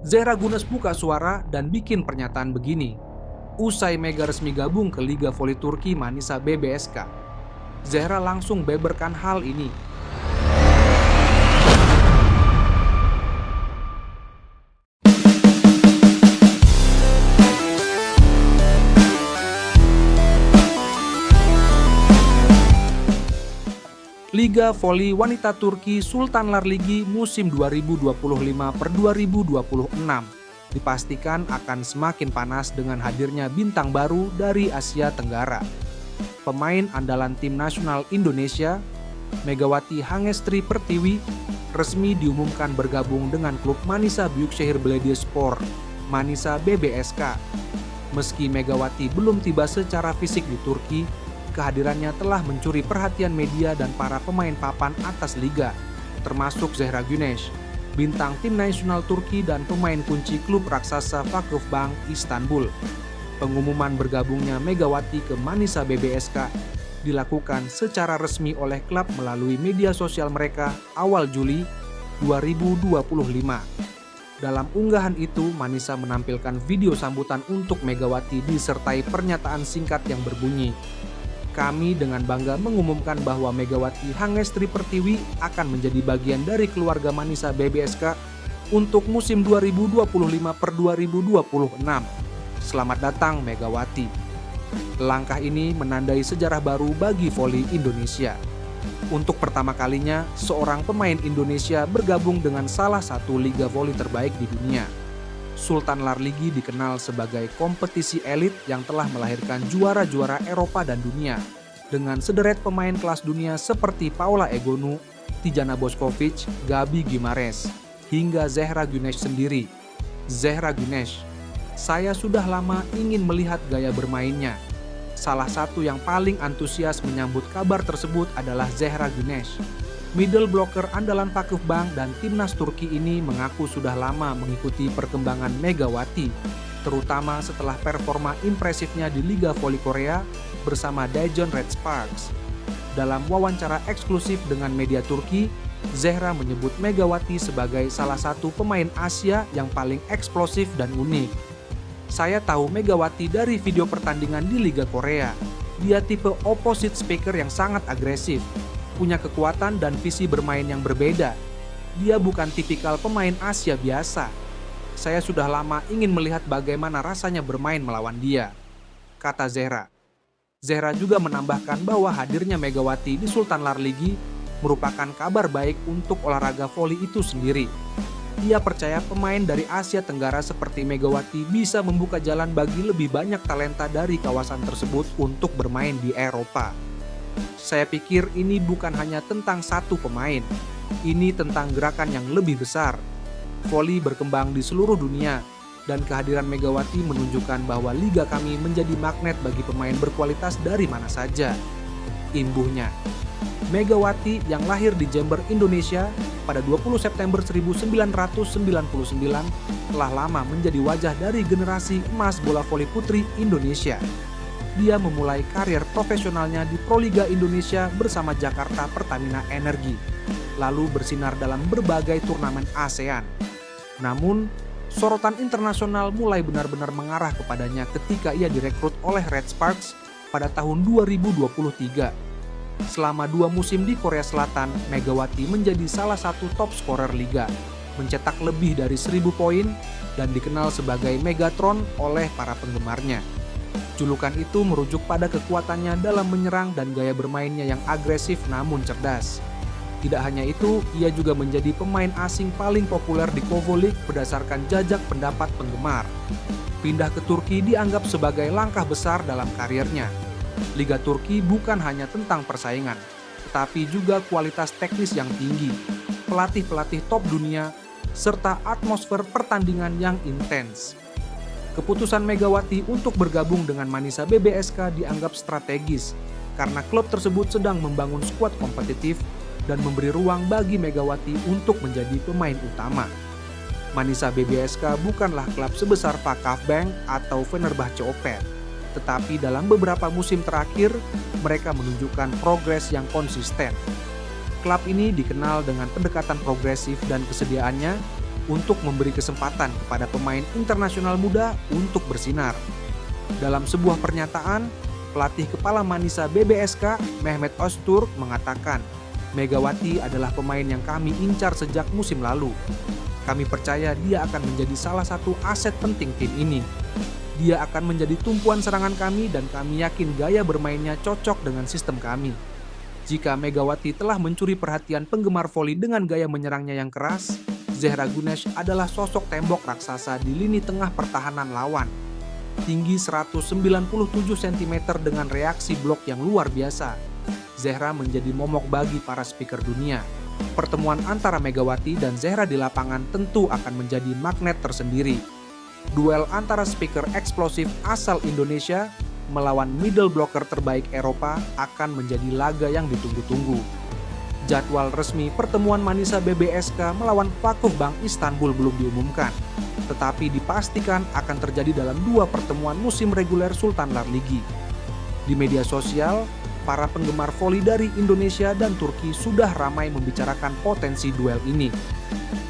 Zehra Güneş buka suara dan bikin pernyataan begini. Usai Mega resmi gabung ke Liga Voli Turki Manisa BBSK, Zehra langsung beberkan hal ini. Liga Voli Wanita Turki Sultanlar Ligi musim 2025-2026 dipastikan akan semakin panas dengan hadirnya bintang baru dari Asia Tenggara. Pemain andalan tim nasional Indonesia, Megawati Hangestri Pertiwi, resmi diumumkan bergabung dengan klub Manisa Büyükşehir Belediyespor, Manisa BBSK. Meski Megawati belum tiba secara fisik di Turki, kehadirannya telah mencuri perhatian media dan para pemain papan atas liga, termasuk Zehra Güneş, bintang tim nasional Turki dan pemain kunci klub raksasa Vakıfbank Istanbul. Pengumuman bergabungnya Megawati ke Manisa BBSK dilakukan secara resmi oleh klub melalui media sosial mereka awal Juli 2025. Dalam unggahan itu, Manisa menampilkan video sambutan untuk Megawati disertai pernyataan singkat yang berbunyi, "Kami dengan bangga mengumumkan bahwa Megawati Hangestri Pertiwi akan menjadi bagian dari keluarga Manisa BBSK untuk musim 2025-2026. Selamat datang Megawati." Langkah ini menandai sejarah baru bagi voli Indonesia. Untuk pertama kalinya, seorang pemain Indonesia bergabung dengan salah satu liga voli terbaik di dunia. Sultanlar Ligi dikenal sebagai kompetisi elit yang telah melahirkan juara-juara Eropa dan dunia, dengan sederet pemain kelas dunia seperti Paula Egonu, Tijana Bošković, Gabi Gimares, hingga Zehra Güneş sendiri. Zehra Güneş, saya sudah lama ingin melihat gaya bermainnya. Salah satu yang paling antusias menyambut kabar tersebut adalah Zehra Güneş. Middle blocker andalan Vakıfbank dan timnas Turki ini mengaku sudah lama mengikuti perkembangan Megawati, terutama setelah performa impresifnya di Liga Voli Korea bersama Daejeon Red Sparks. Dalam wawancara eksklusif dengan media Turki, Zehra menyebut Megawati sebagai salah satu pemain Asia yang paling eksplosif dan unik. "Saya tahu Megawati dari video pertandingan di Liga Korea. Dia tipe opposite speaker yang sangat agresif, punya kekuatan dan visi bermain yang berbeda. Dia bukan tipikal pemain Asia biasa. Saya sudah lama ingin melihat bagaimana rasanya bermain melawan dia," kata Zehra. Zehra juga menambahkan bahwa hadirnya Megawati di Sultanlar Ligi merupakan kabar baik untuk olahraga voli itu sendiri. Dia percaya pemain dari Asia Tenggara seperti Megawati bisa membuka jalan bagi lebih banyak talenta dari kawasan tersebut untuk bermain di Eropa. "Saya pikir ini bukan hanya tentang satu pemain, ini tentang gerakan yang lebih besar. Voli berkembang di seluruh dunia, dan kehadiran Megawati menunjukkan bahwa liga kami menjadi magnet bagi pemain berkualitas dari mana saja," imbuhnya. Megawati yang lahir di Jember, Indonesia pada 20 September 1999 telah lama menjadi wajah dari generasi emas bola voli putri Indonesia. Dia memulai karir profesionalnya di Proliga Indonesia bersama Jakarta Pertamina Energi, lalu bersinar dalam berbagai turnamen ASEAN. Namun, sorotan internasional mulai benar-benar mengarah kepadanya ketika ia direkrut oleh Red Sparks pada tahun 2023. Selama 2 musim di Korea Selatan, Megawati menjadi salah satu top scorer liga, mencetak lebih dari 1.000 poin dan dikenal sebagai Megatron oleh para penggemarnya. Julukan itu merujuk pada kekuatannya dalam menyerang dan gaya bermainnya yang agresif namun cerdas. Tidak hanya itu, ia juga menjadi pemain asing paling populer di Kovo League berdasarkan jajak pendapat penggemar. Pindah ke Turki dianggap sebagai langkah besar dalam karirnya. Liga Turki bukan hanya tentang persaingan, tetapi juga kualitas teknis yang tinggi, pelatih-pelatih top dunia, serta atmosfer pertandingan yang intens. Keputusan Megawati untuk bergabung dengan Manisa BBSK dianggap strategis karena klub tersebut sedang membangun skuad kompetitif dan memberi ruang bagi Megawati untuk menjadi pemain utama. Manisa BBSK bukanlah klub sebesar Vakıfbank atau Fenerbahçe Opet, tetapi dalam beberapa musim terakhir mereka menunjukkan progres yang konsisten. Klub ini dikenal dengan pendekatan progresif dan kesediaannya untuk memberi kesempatan kepada pemain internasional muda untuk bersinar. Dalam sebuah pernyataan, pelatih kepala Manisa BBSK, Mehmet Öztürk mengatakan, Megawati adalah pemain yang kami incar sejak musim lalu. Kami percaya dia akan menjadi salah satu aset penting tim ini. Dia akan menjadi tumpuan serangan kami dan kami yakin gaya bermainnya cocok dengan sistem kami. Jika Megawati telah mencuri perhatian penggemar voli dengan gaya menyerangnya yang keras, Zehra Güneş adalah sosok tembok raksasa di lini tengah pertahanan lawan. Tinggi 197 cm dengan reaksi blok yang luar biasa, Zehra menjadi momok bagi para speaker dunia. Pertemuan antara Megawati dan Zehra di lapangan tentu akan menjadi magnet tersendiri. Duel antara speaker eksplosif asal Indonesia melawan middle blocker terbaik Eropa akan menjadi laga yang ditunggu-tunggu. Jadwal resmi pertemuan Manisa BBSK melawan Vakuf Bank Istanbul belum diumumkan, tetapi dipastikan akan terjadi dalam 2 pertemuan musim reguler Sultan Larligi. Di media sosial, para penggemar voli dari Indonesia dan Turki sudah ramai membicarakan potensi duel ini.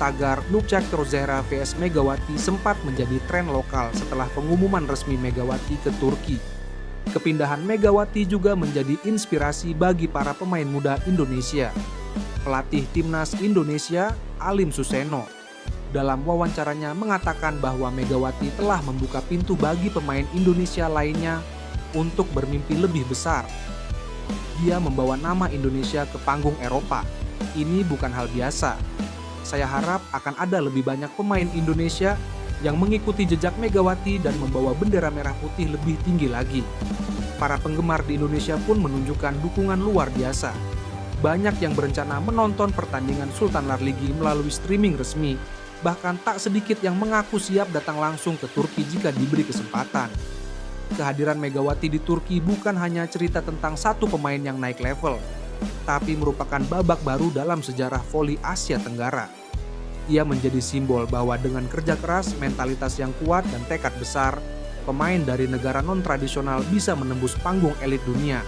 Tagar Nurçak Zehra vs Megawati sempat menjadi tren lokal setelah pengumuman resmi Megawati ke Turki. Kepindahan Megawati juga menjadi inspirasi bagi para pemain muda Indonesia. Pelatih timnas Indonesia, Alim Suseno, dalam wawancaranya mengatakan bahwa Megawati telah membuka pintu bagi pemain Indonesia lainnya untuk bermimpi lebih besar. Dia membawa nama Indonesia ke panggung Eropa. Ini bukan hal biasa. Saya harap akan ada lebih banyak pemain Indonesia yang mengikuti jejak Megawati dan membawa bendera merah putih lebih tinggi lagi. Para penggemar di Indonesia pun menunjukkan dukungan luar biasa. Banyak yang berencana menonton pertandingan Sultan Larligi melalui streaming resmi, bahkan tak sedikit yang mengaku siap datang langsung ke Turki jika diberi kesempatan. Kehadiran Megawati di Turki bukan hanya cerita tentang satu pemain yang naik level, tapi merupakan babak baru dalam sejarah voli Asia Tenggara. Ia menjadi simbol bahwa dengan kerja keras, mentalitas yang kuat, dan tekad besar, pemain dari negara non-tradisional bisa menembus panggung elit dunia.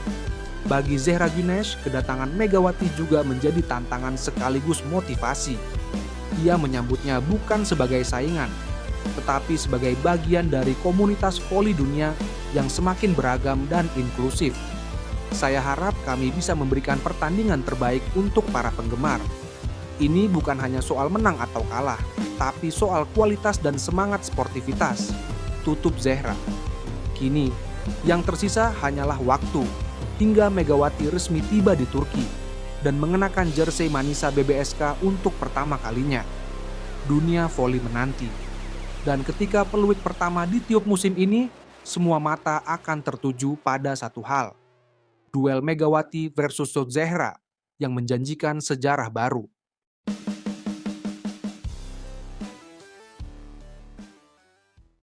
Bagi Zehra Güneş, kedatangan Megawati juga menjadi tantangan sekaligus motivasi. Ia menyambutnya bukan sebagai saingan, tetapi sebagai bagian dari komunitas voli dunia yang semakin beragam dan inklusif. Saya harap kami bisa memberikan pertandingan terbaik untuk para penggemar. Ini bukan hanya soal menang atau kalah, tapi soal kualitas dan semangat sportivitas. Tutup Zehra. Kini, yang tersisa hanyalah waktu hingga Megawati resmi tiba di Turki dan mengenakan jersey Manisa BBSK untuk pertama kalinya. Dunia voli menanti. Dan ketika peluit pertama ditiup musim ini, semua mata akan tertuju pada satu hal. Duel Megawati versus Zehra yang menjanjikan sejarah baru.